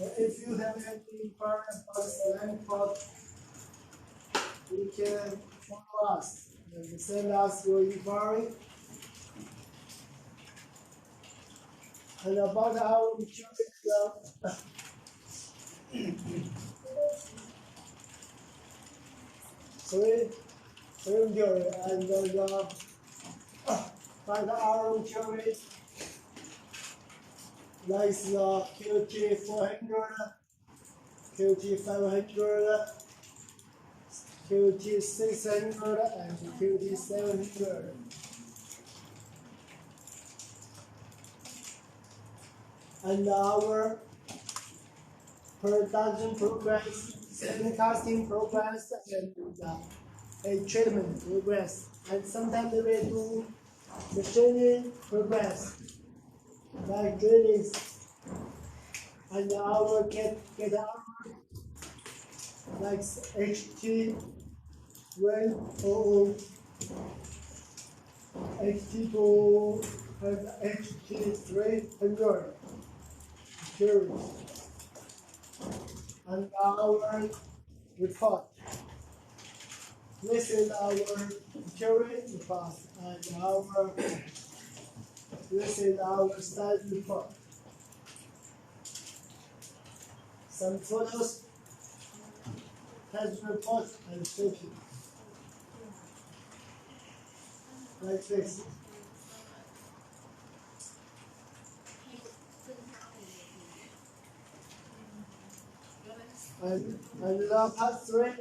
If you have any inquiry about slang pot, you can follow us and send us your inquiry. And about our material, material and find our material like the QT 400, QT 500, QT 600, and QT 700. And our production programs, casting programs, and a treatment programs. And sometimes we do machining programs like drillings. And our get armor like HT 100, HT2, and HT 300 series. And our report. This is our theory report, and this is our study report. Some photos, test report, and safety. Like this. And the part 3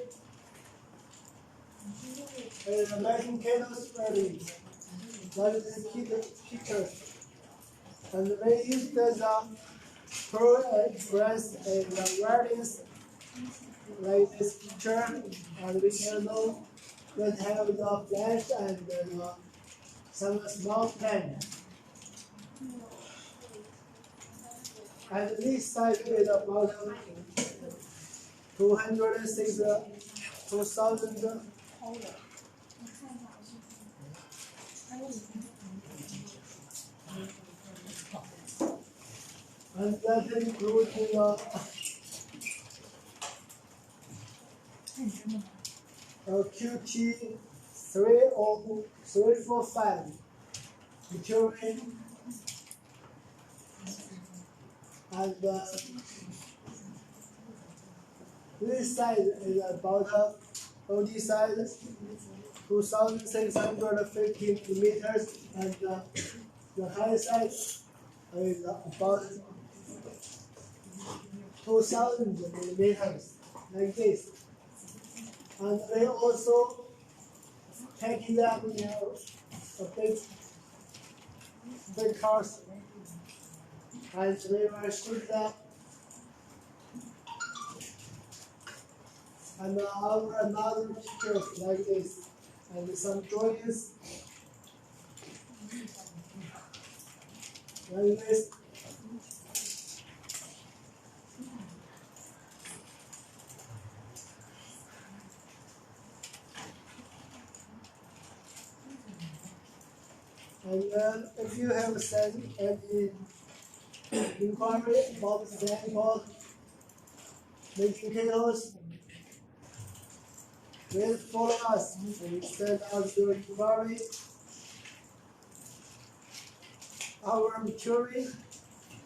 is making cables ready. That is the picture. And we use the Pro Express and the wireless like this picture, and we can know that have the flash and some small pen. And this side is about 206, 2000. And that includes QT 345 material, and this side is about OD size 2,650 millimeters, and the high side is about 2,000 millimeters, like this. And we also taking up a big cars, and we will shoot that. And another picture like this, and some drawings like this. And if you have sent any inquiry about sample making cables, please follow us and send us your inquiry. Our material,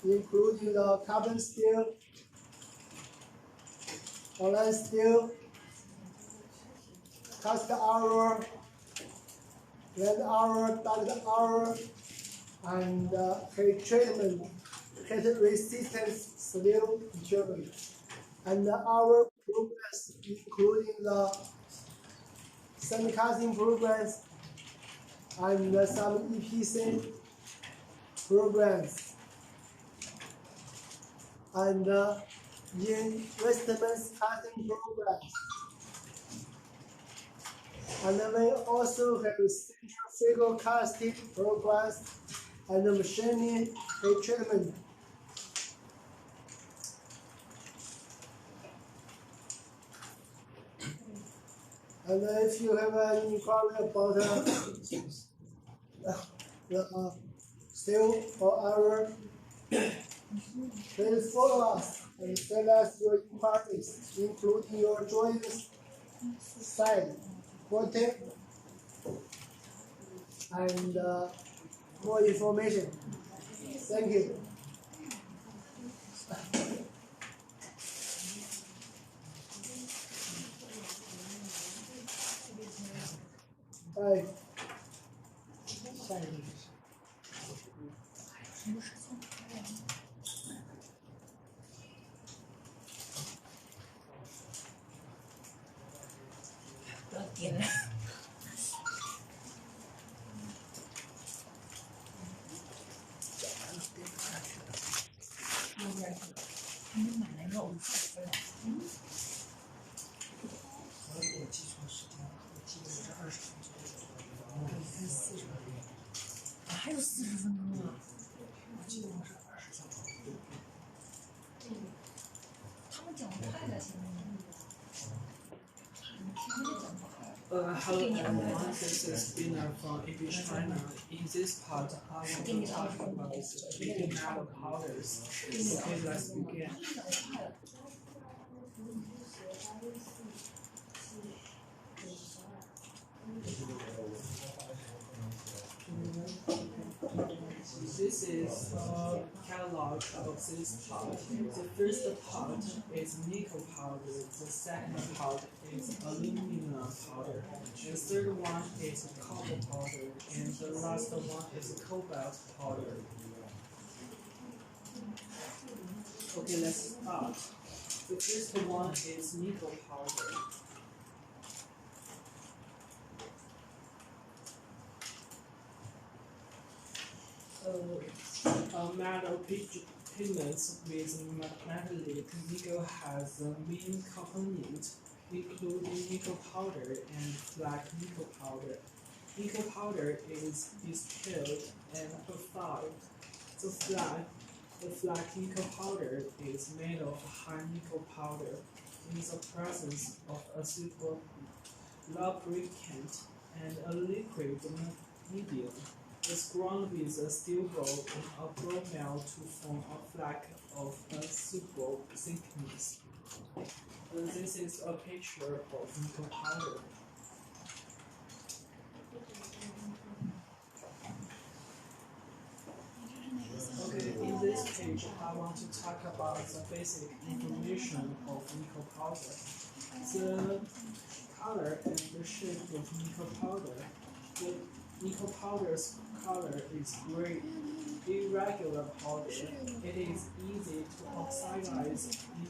including the carbon steel, online steel, cast iron, red iron, dark iron, and heat treatment, heat resistance steel material. And our programs, including the semi-casting programs and some EPC programs, and investment casting programs. And we also have centrifugal casting programs and machining heat treatment. And if you have any inquiry about the steel or iron, Please follow us and send us your inquiries, including your joyous side, photo, and more information. Thank you. Bye. 下一个是不要点了。要不然他们买来肉不了。我记错时间了，我记得是20分钟左右，还有40分钟。啊，还有40分钟啊！我记得我是23分钟。他们讲的快了，现在。Hello everyone, this is Bina from AB China. In this part, I want to talk about making metal powders. Okay, let's begin. This is a catalog of this part. The first part is nickel powder, the second part is aluminum powder, the third one is cobalt powder, and the last one is cobalt powder. Okay, let's start. The first one is nickel powder. Metal pigments with metallic nickel has the main component, including nickel powder and black nickel powder. Nickel powder is distilled and purified. The black nickel powder is made of high nickel powder in the presence of a super lubricant and a liquid medium. It's ground with a steel ball in a blow mill to form a flake of a super thickness. This is a picture of nickel powder. Okay, in this page, I want to talk about the basic information of nickel powder. The color and the shape of nickel powder. The nickel powder's color is gray, irregular powder. It is easy to oxidize in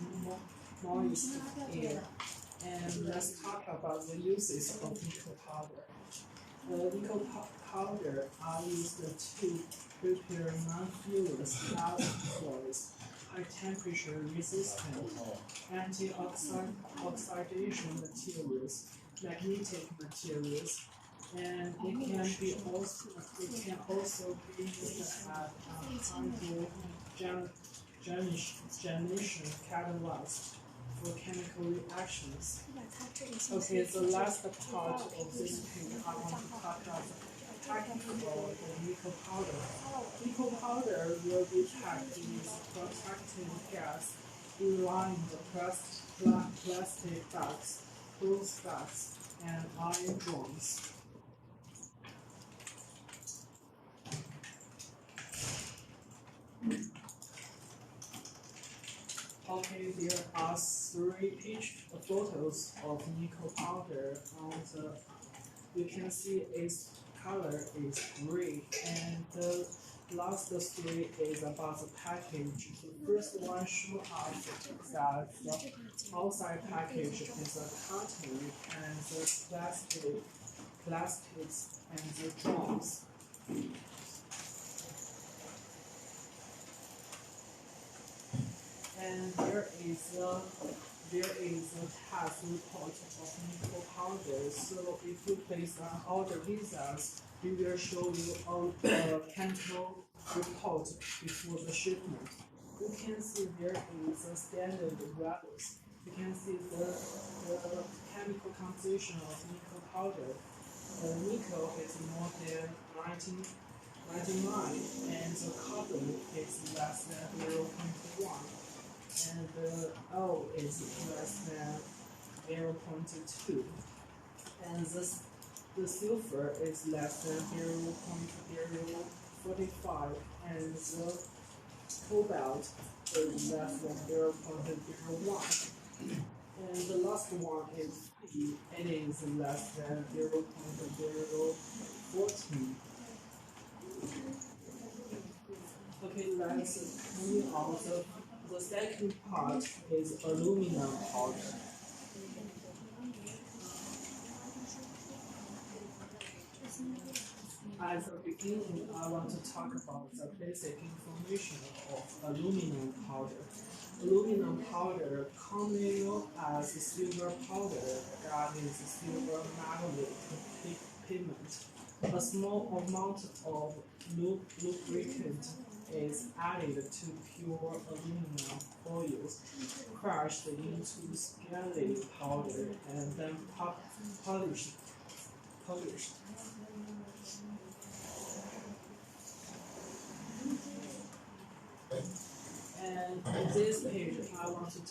moist air. And let's talk about the uses of nickel powder. Nickel powder are used to prepare non-ferrous alloys, high-temperature resistant, anti-oxidation materials, magnetic materials, and it can also be used as a hydrogenation catalyst for chemical reactions. Okay, the last part of this page, I want to talk about the nickel powder. Nickel powder will be packed with protective gas in lined plastic bags, cloth bags, and iron drums. Okay, there are 3 photos of nickel powder. You can see its color is gray, and the last 3 is about the package. The first one shows us that the outside package is a cotton and the plastics and the drums. And there is a test report of nickel powder. So if you place an order with us, we will show you a chemical report before the shipment. You can see there is a standard values. You can see the chemical composition of nickel powder. Nickel is more than 99, and the carbon is less than 0.1, and the L is less than 0.2, and the sulfur is less than 0.045, and the cobalt is less than 0.01. And the last one is P, it is less than 0.014. Okay, let's continue on. The second part is aluminum powder. At the beginning, I want to talk about the basic information of aluminum powder. Aluminum powder, commonly known as silver powder, that is silver metallic pigment. A small amount of lubricant is added to pure aluminum foils, crushed into scaly powder, and then polished. And in this page, I want to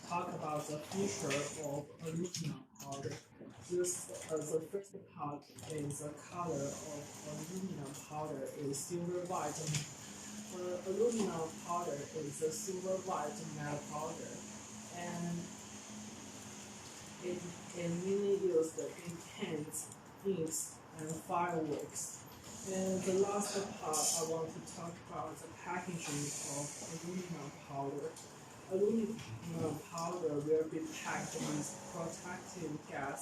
talk about the feature of aluminum powder. The first part is the color of aluminum powder is silver white. Aluminum powder is a silver white metal powder, and it is mainly used in paints, inks, and fireworks. And the last part, I want to talk about the packaging of aluminum powder. Aluminum powder will be packed with protective gas,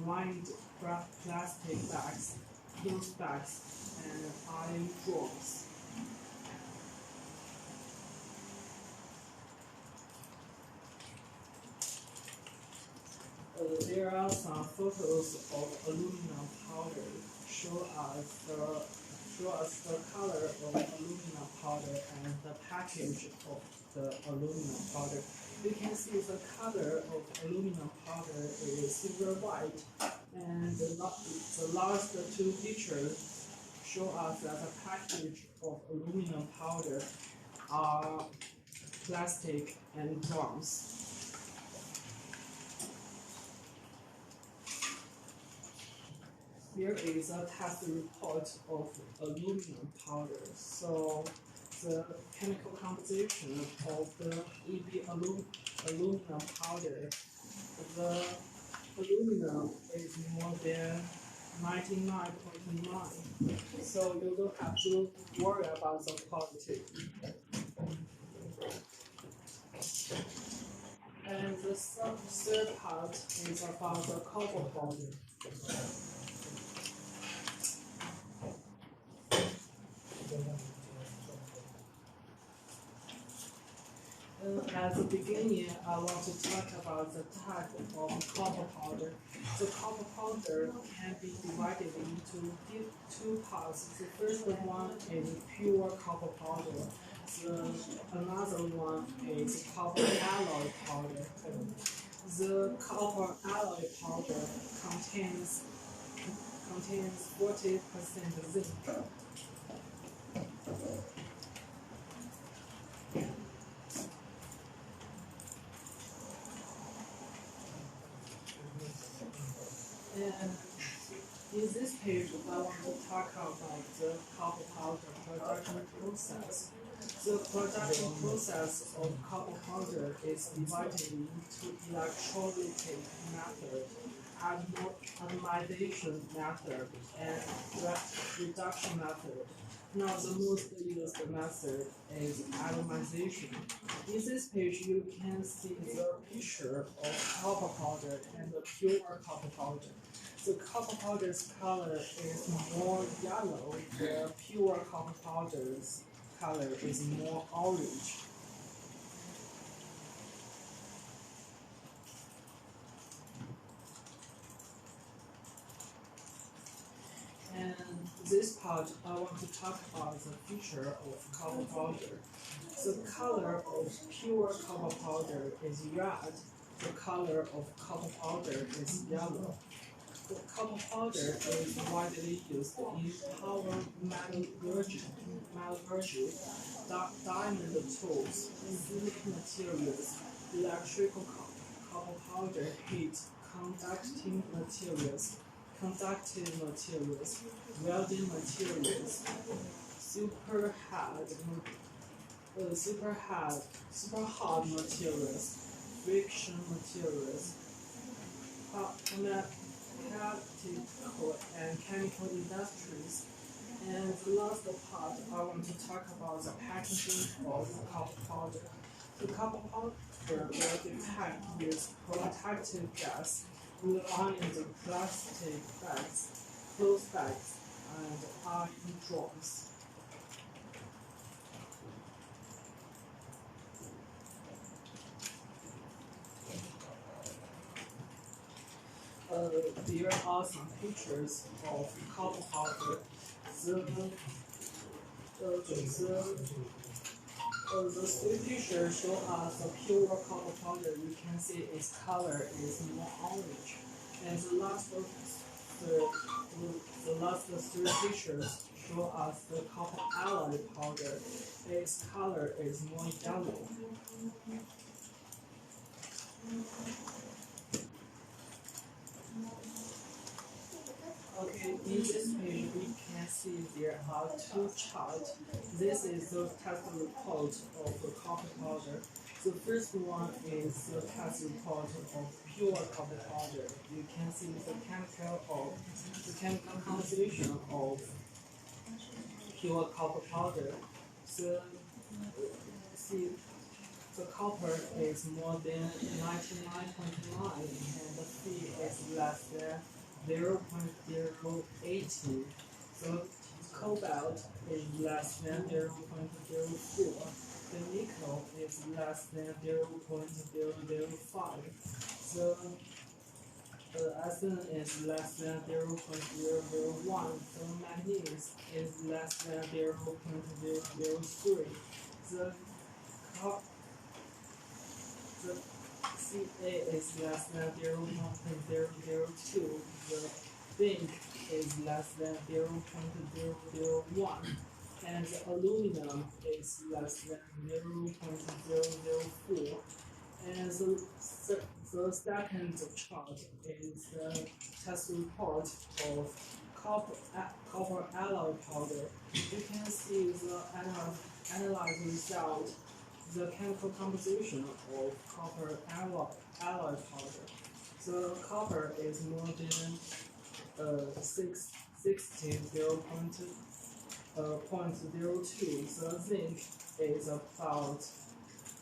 lined plastic bags, cloth bags, and iron drums. There are some photos of aluminum powder show us the color of aluminum powder and the package of the aluminum powder. You can see the color of aluminum powder is silver white, and the last two pictures show us that the package of aluminum powder are plastic and drums. Here is a test report of aluminum powder. So the chemical composition of the EB aluminum powder, the aluminum is more than 99.9, so you don't have to worry about the quality. And the third part is about the cobalt powder. At the beginning, I want to talk about the type of copper powder. The copper powder can be divided into two parts. The first one is pure copper powder. Another one is copper alloy powder. The copper alloy powder contains 40% zinc. And in this page, I want to talk about the copper powder production process. The production process of copper powder is divided into electrolytic method, atomization method, and reduction method. Now, the most used method is atomization. In this page, you can see the picture of copper powder and the pure copper powder. The copper powder's color is more yellow, the pure copper powder's color is more orange. And this part, I want to talk about the feature of copper powder. The color of pure copper powder is red. The color of copper powder is yellow. The copper powder is widely used in power metallurgy, diamond tools, silicon materials, electrical copper powder, heat, conductive materials, welding materials, super hard materials, friction materials, practical and chemical industries. And the last part, I want to talk about the packaging of copper powder. The copper powder will detect with protective gas on the plastic bags, clothes bags, and iron drums. There are some pictures of copper powder. The three pictures show us the pure copper powder. You can see its color is more orange, and the last three pictures show us the copper alloy powder. Its color is more yellow. Okay, in this page we can see there are two charts. This is the test report of the copper powder. The first one is the test report of pure copper powder. You can see the chemical composition of pure copper powder. See, the copper is more than 99.9 and the P is less than 0.018. So cobalt is less than 0.04. The nickel is less than 0.005. So Arsen is less than 0.001. So manganese is less than 0.003. The Ca is less than 0.002. The zinc is less than 0.001. And the aluminum is less than 0.004. And the second chart is the test report of copper alloy powder. You can see the analyzed result, the chemical composition of copper alloy powder. The copper is more than 0.02. The zinc is about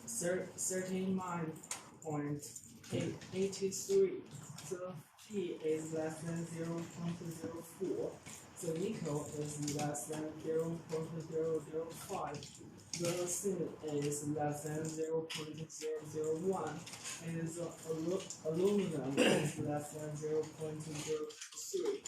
39.83. The P is less than 0.04. The nickel is less than 0.005. The tin is less than 0.001. And the aluminum is less than 0.03.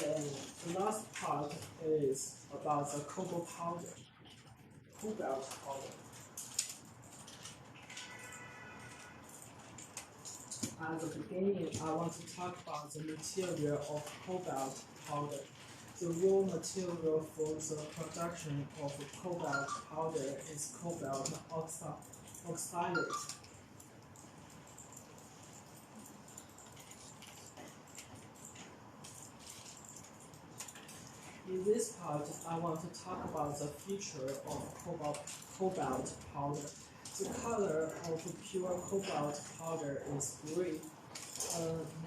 And the last part is about the cobalt powder. At the beginning, I want to talk about the material of cobalt powder. The raw material for the production of cobalt powder is cobalt oxalate. In this part, I want to talk about the feature of cobalt powder. The color of pure cobalt powder is green,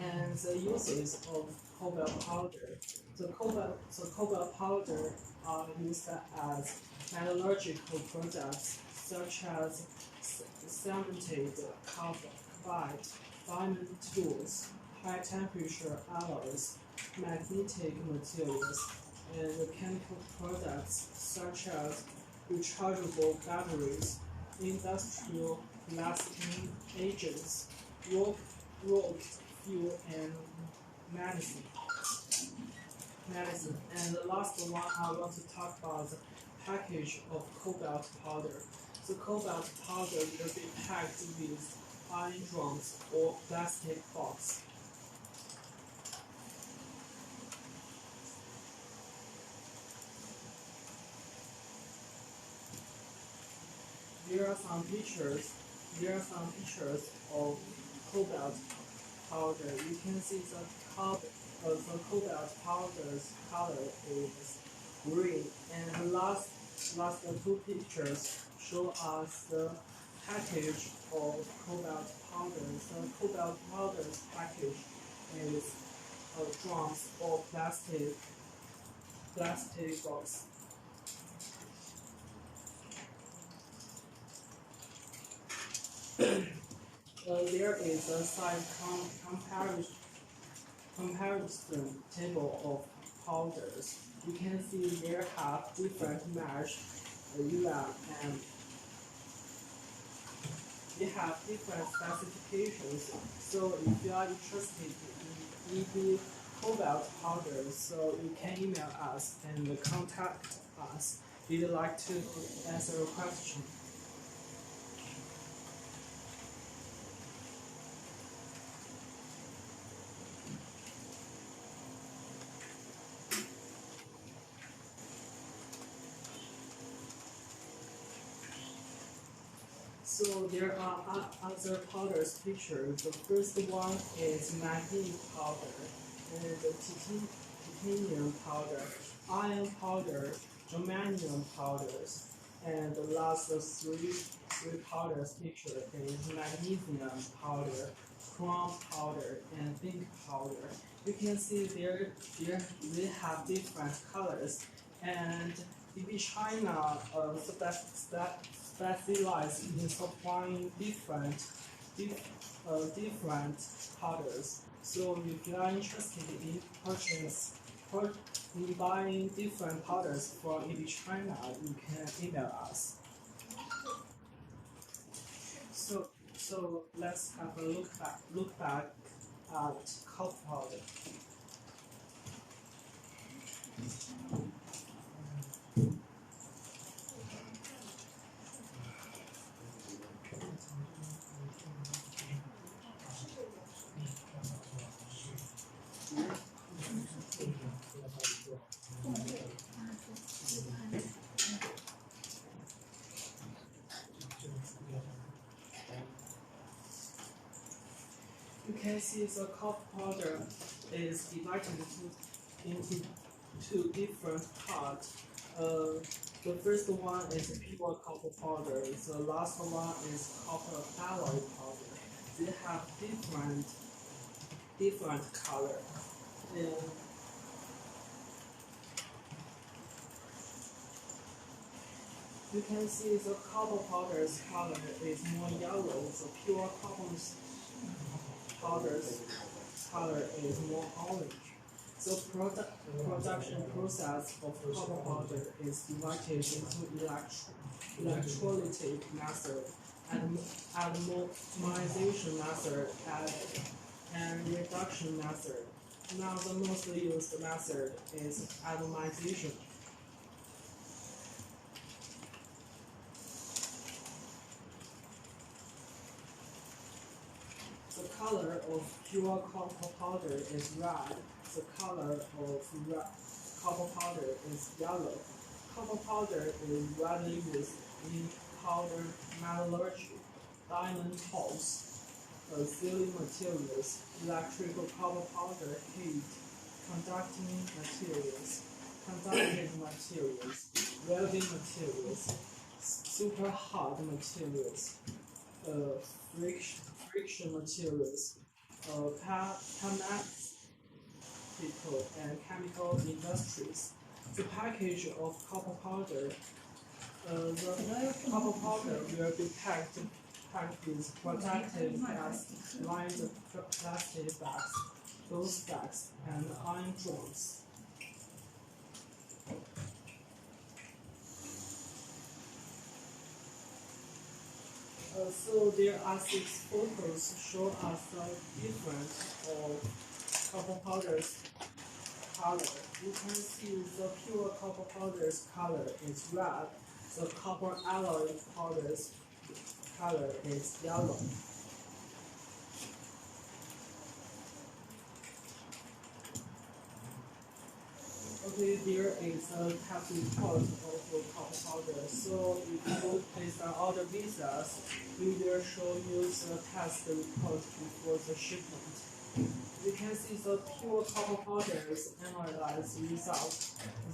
and the uses of cobalt powder. The cobalt powder are used as metallurgical products such as cemented carbide, diamond tools, high temperature alloys, magnetic materials, and chemical products such as rechargeable batteries, industrial blasting agents, rock fuel, and medicine. And the last one I want to talk about the package of cobalt powder. The cobalt powder will be packed with iron drums or plastic box. There are some pictures of cobalt powder. You can see the cobalt powder's color is green, and the last two pictures show us the package of cobalt powder. The cobalt powder's package is drums or plastic box. There is a comparison table of powders. You can see there have different mesh, and they have different specifications. So if you are interested in EB cobalt powder, so you can email us and contact us. We'd like to answer your question. So there are other powders pictures. The first one is manganese powder, and the titanium powder, iron powder, germanium powders, and the last three powders picture is magnesium powder, chrome powder, and zinc powder. You can see they have different colors, and DB China specialized in supplying different powders. So if you are interested in buying different powders from EB China, you can email us. So let's have a look back at cobalt powder. You can see the cobalt powder is divided into two different parts. The first one is pure copper powder. The last one is copper alloy powder. They have different color. You can see the copper powder's color is more yellow. The pure copper powder's color is more orange. The production process of copper powder is divided into electrolytic method and atomization method and reduction method. Now the most used method is atomization. The color of pure copper powder is red. The color of copper powder is yellow. Copper powder is widely used in powder metallurgy, diamond tools, sealing materials, electrical copper powder, heat, conducting materials, welding materials, super hard materials, friction materials, pharmaceutical and chemical industries. The package of copper powder, the copper powder will be packed with protective bags, lined plastic bags, clothes bags, and iron drums. So there are 6 photos show us the difference of copper powder's color. You can see the pure copper powder's color is red. The copper alloy powder's color is yellow. Okay, there is a test report of copper powder. So if you place an order with us, we will show you the test report before the shipment. You can see the pure copper powder's analyzed result.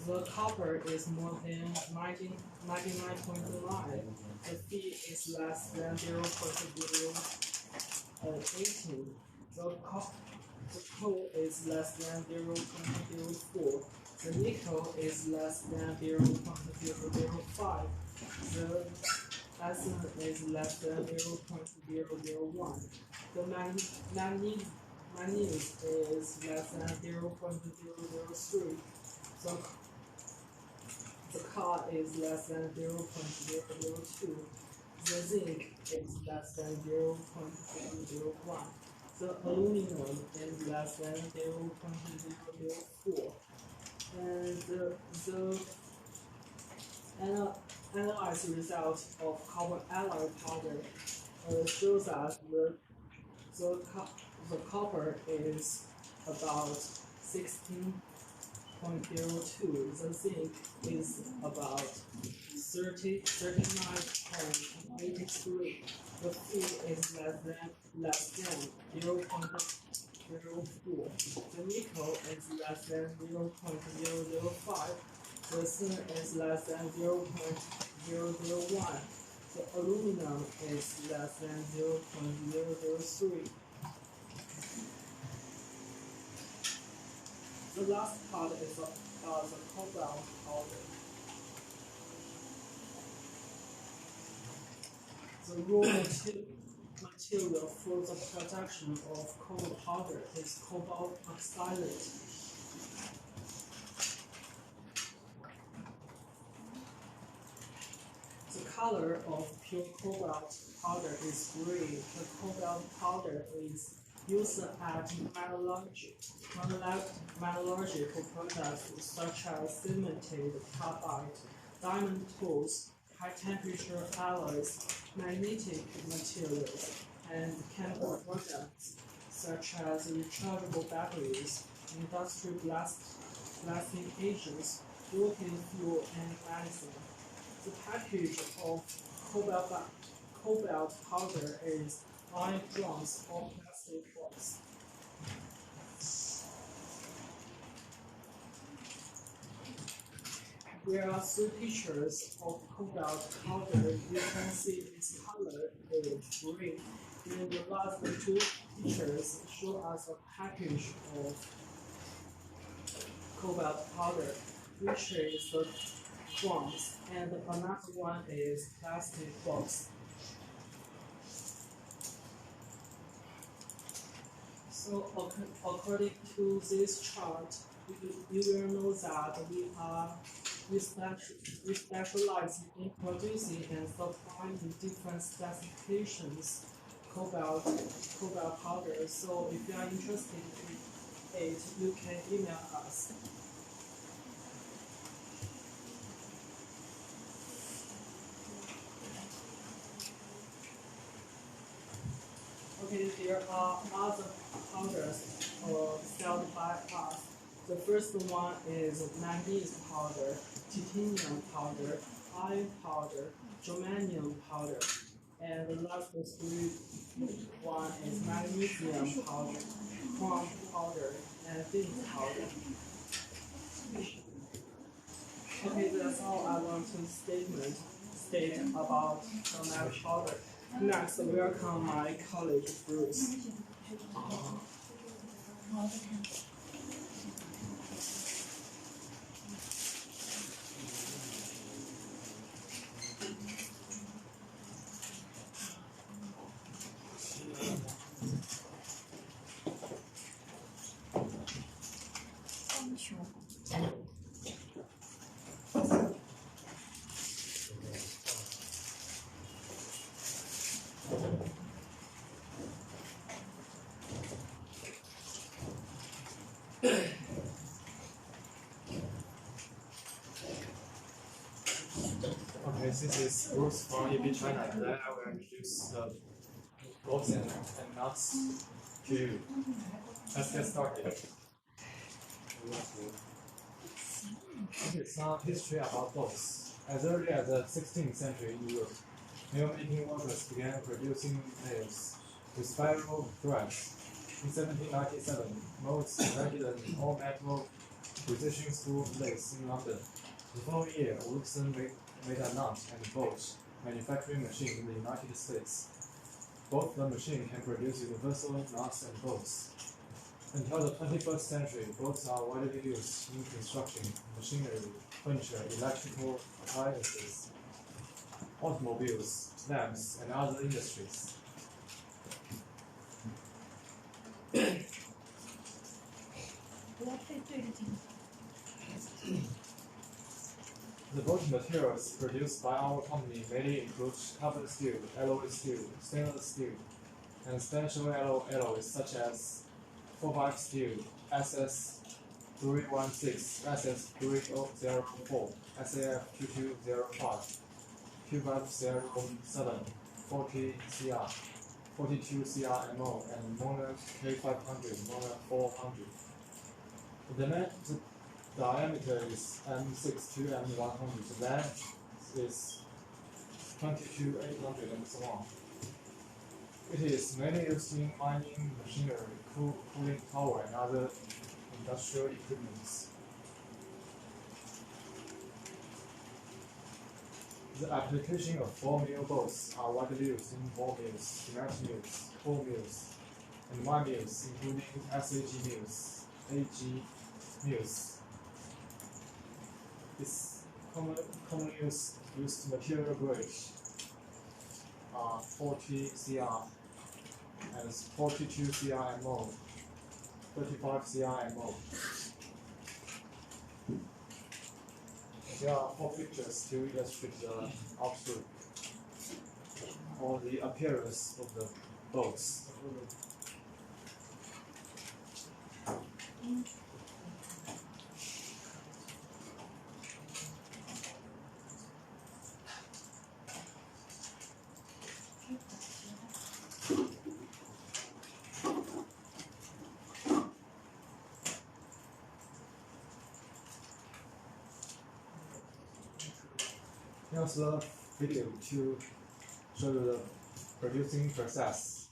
The copper is more than 99.9. The fee is less than 0.018. The coal is less than 0.04. The nickel is less than 0.005. The acid is less than 0.001. The manganese is less than 0.003. The car is less than 0.002. The zinc is less than 0.001. The aluminum is less than 0.004. And the analyzed result of copper alloy powder shows that the copper is about 16.02. The zinc is about 39.83. The fee is less than 0.04. The nickel is less than 0.005. The tin is less than 0.001. The aluminum is less than 0.003. The last part is the cobalt powder. The raw material for the production of cobalt powder is cobalt oxalate. The color of pure cobalt powder is green. The cobalt powder is used at metallurgical products such as cemented carbide, diamond tools, high-temperature alloys, magnetic materials, and chemical products such as rechargeable batteries, industrial blasting agents, rocket fuel, and medicine. The package of cobalt powder is iron drums or plastic box. There are three pictures of cobalt powder. You can see its color is green. And the last two pictures show us a package of cobalt powder, which is the drums, and another one is plastic box. So according to this chart, you will know that we specialize in producing and supplying different specifications cobalt powder. So if you are interested in it, you can email us. Okay, there are other powders sold by us. The first one is manganese powder, titanium powder, iron powder, germanium powder, and the last three one is magnesium powder, chrome powder, and zinc powder. Okay, that's all I want to state about the metal powder. Next, welcome my colleague Bruce. since this is Bruce from EB China, then I will introduce the bolts and nuts to you. Let's get started. Okay, some history about bolts. As early as the 16th century in Europe, nail-making workers began producing nails with spiral threads. In 1797, Morse invented an all-metal precision screw lathe in London. The following year, Wilson made a nut and bolt manufacturing machine in the United States. Both the machine can produce universal nuts and bolts. Until the 21st century, bolts are widely used in construction, machinery, furniture, electrical appliances, automobiles, lamps, and other industries. The bolt materials produced by our company mainly include carbon steel, alloy steel, stainless steel, and special alloys such as 4-5 steel, SS316, SS3004, SAF2205, Q507, 40 CR, 42 CRMO, and Mono K500, Mono 400. The diameter is M6 to M100, the length is 20 to 800, and so on. It is mainly used in mining machinery, cooling tower, and other industrial equipment. The application of ball mill bolts are widely used in ball mills, cement mills, coal mills, and mine mills, including SAG mills, AG mills. Its commonly used material grade are 40 CR and 42 CRMO, 35 CRMO. There are 4 pictures to illustrate the output or the appearance of the bolts. Here's the video to show you the producing process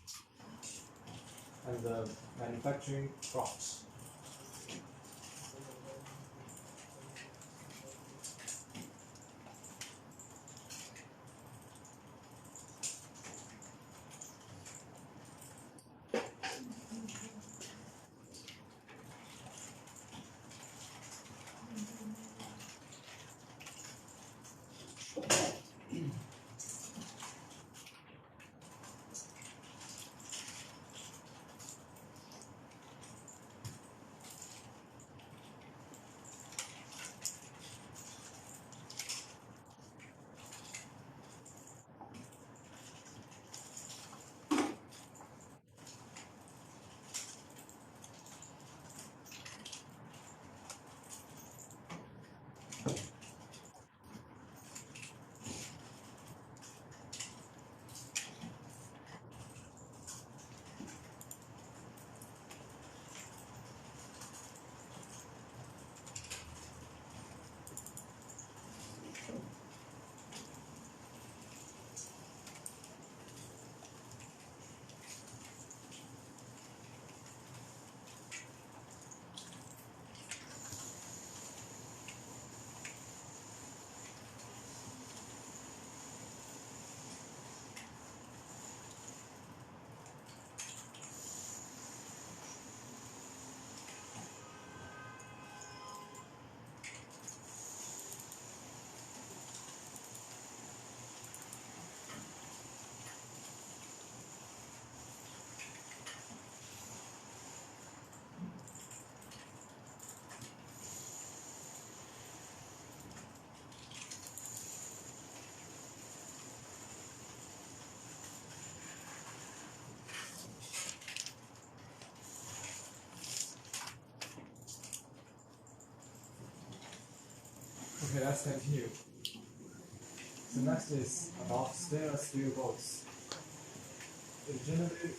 and the manufacturing process. Okay, let's continue. The next is about stainless steel bolts. It generally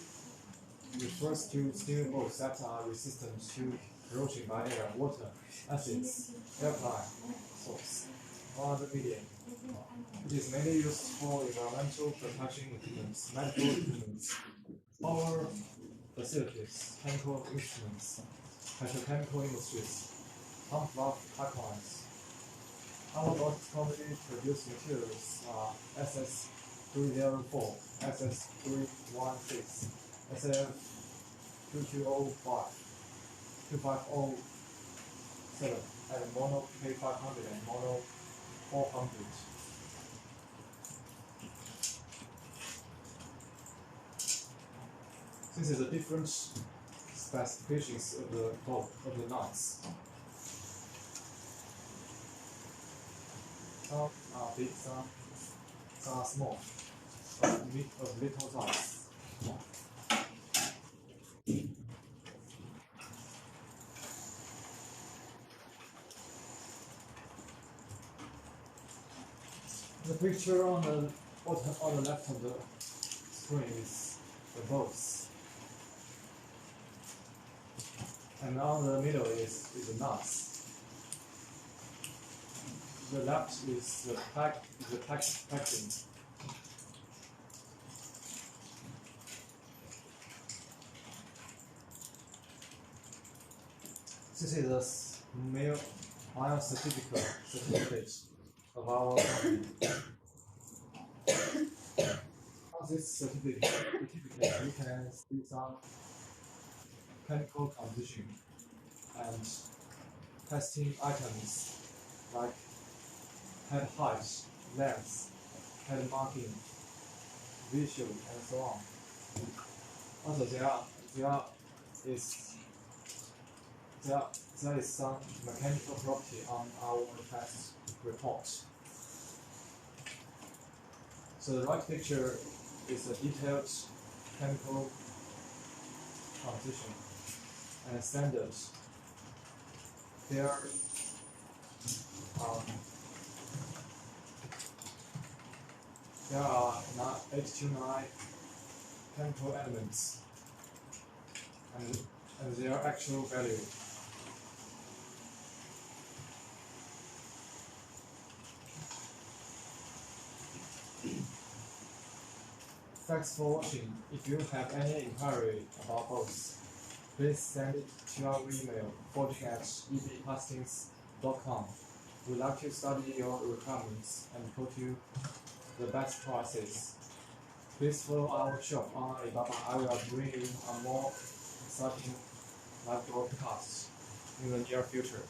refers to steel bolts that are resistant to corrosion by air, water, acids, airline, salts, or other medium. It is mainly used for environmental protection equipment, medical equipment, power facilities, chemical instruments, petrochemical industries, pump valve pipelines. Our most commonly produced materials are SS304, SS316, SF2205, 2507, and Mono K500 and Mono 400. This is the different specifications of the bolt of the nuts. Some are big, some are small, of little size. The picture on the bottom, on the left of the screen is the bolts, and on the middle is the nuts. The left is the packing. This is the mail certificate of our company. On this certificate you can see some chemical composition and testing items like head height, length, head marking, visual, and so on. Also, there is some mechanical property on our test report. So the right picture is a detailed chemical composition and standards. There are 8 to 9 chemical elements and their actual value. Thanks for watching. If you have any inquiry about both, please send it to our email forging@ebcastings.com. We'd like to study your requirements and quote you the best prices. Please follow our shop on Alibaba. I will bring you a more exciting live broadcast in the near future.